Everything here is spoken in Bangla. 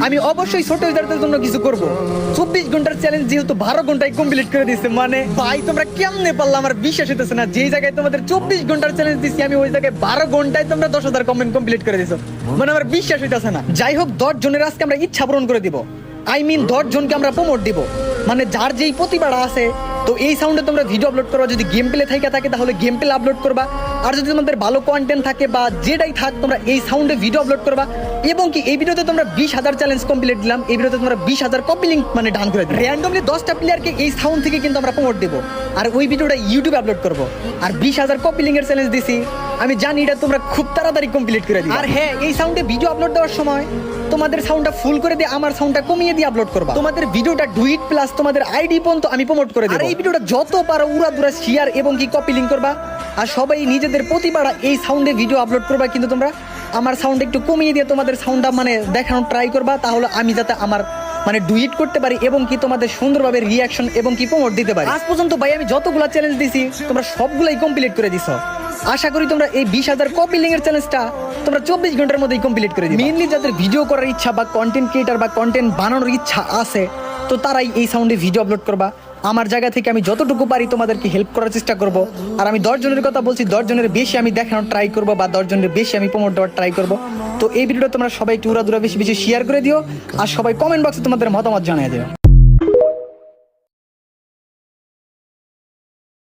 আমি অবশ্যই ছোট ইউজারদের জন্য কিছু করব। 24 ঘন্টার চ্যালেঞ্জ যেহেতু 12 ঘন্টায় কমপ্লিট করে দিচ্ছে, মানে ভাই তোমরা কেমনে পারলা? আমার বিশ্বাস হইতেছে না, যেই জায়গায় তোমাদের 24 ঘন্টার চ্যালেঞ্জ দিচ্ছি আমি ওই জায়গায় 12 ঘন্টায় তোমরা 10,000 কমেন্ট কমপ্লিট করে দিছো। মানে আমার বিশ্বাস হইতেছে না। যাই হোক, 10 জনের আজকে আমরা ইচ্ছা পূরণ করে দিব। 10 জনকে আমরা প্রমোট দিব। মানে যার যেই প্রতিভাটা আছে, তো এই সাউন্ডে তোমরা ভিডিও আপলোড করবা। যদি গেম প্লে থাকে তাহলে গেম প্লে আপলোড করবা। আর যদি তোমাদের ভালো কন্টেন্ট থাকে বা যেটাই থাক, তোমরা এই সাউন্ডে ভিডিও আপলোড করবা। এবং কি এই ভিডিওতে তোমরা 20,000 চ্যালেঞ্জ কমপ্লিট দিলাম, এই ভিডিওতে তোমরা 20,000 কপি লিঙ্ক মানে ডান করে দিই। র্যান্ডমলি 10টা প্লেয়ারকে এই সাউন্ড থেকে কিন্তু আমরা প্রমোট দেবো, আর ওই ভিডিওটা ইউটিউবে আপলোড করবো। আর 20,000 কপি লিঙ্কের চ্যালেঞ্জ দিছি, আমি জানি এটা তোমরা খুব তাড়াতাড়ি কমপ্লিট করে দিবে। আর হ্যাঁ, এই সাউন্ডে ভিডিও আপলোড দেওয়ার সময় তোমাদের সাউন্ডটা ফুল করে দিয়ে আমার সাউন্ডটা কমিয়ে দিয়ে আপলোড করবা। তোমাদের ভিডিওটা ডুইট প্লাস তোমাদের আইডি পর্যন্ত আমি প্রমোট করে দেব। আর এই ভিডিওটা যত পারো উড়াদুরা শেয়ার এবং কি কপি লিঙ্ক করবা। আর সবাই নিজেদের প্রতিভাটা এই সাউন্ডে ভিডিও আপলোড করবা, কিন্তু তোমরা আমার সাউন্ড একটু কমিয়ে দিয়ে তোমাদের সাউন্ডটা মানে দেখানোর ট্রাই করবা, তাহলে আমি যাতে আমার মানে ডুইট করতে পারি এবং কি তোমাদের সুন্দরভাবে রিয়াকশন এবং কি প্রমোট দিতে পারি। আজ পর্যন্ত ভাই আমি যতগুলা চ্যালেঞ্জ দিছি তোমরা সবগুলাই কমপ্লিট করে দিছো। আশা করি তোমরা এই 20,000 কপি লিঙ্কের চ্যালেঞ্জটা তোমরা 24 ঘন্টার মধ্যেই কমপ্লিট করে দিবে। মেইনলি যাদের ভিডিও করার ইচ্ছা বা কন্টেন্ট ক্রিয়েটার বা কন্টেন্ট বানানোর ইচ্ছা আছে, তো তারাই এই সাউন্ডে ভিডিও আপলোড করবা। আমার জায়গা থেকে আমি যতটুকু পারি তোমাদেরকে হেল্প করার চেষ্টা করব। আর আমি 10 জনের কথা বলছি, 10 জনের বেশি আমি দেখানোর ট্রাই করব বা 10 জনের বেশি আমি প্রমোট দেওয়ার ট্রাই করব। তো এই ভিডিওটা তোমরা সবাই টুরা দুরা বেশি বেশি শেয়ার করে দিও, আর সবাই কমেন্ট বক্সে তোমাদের মতামত জানিয়ে দিও।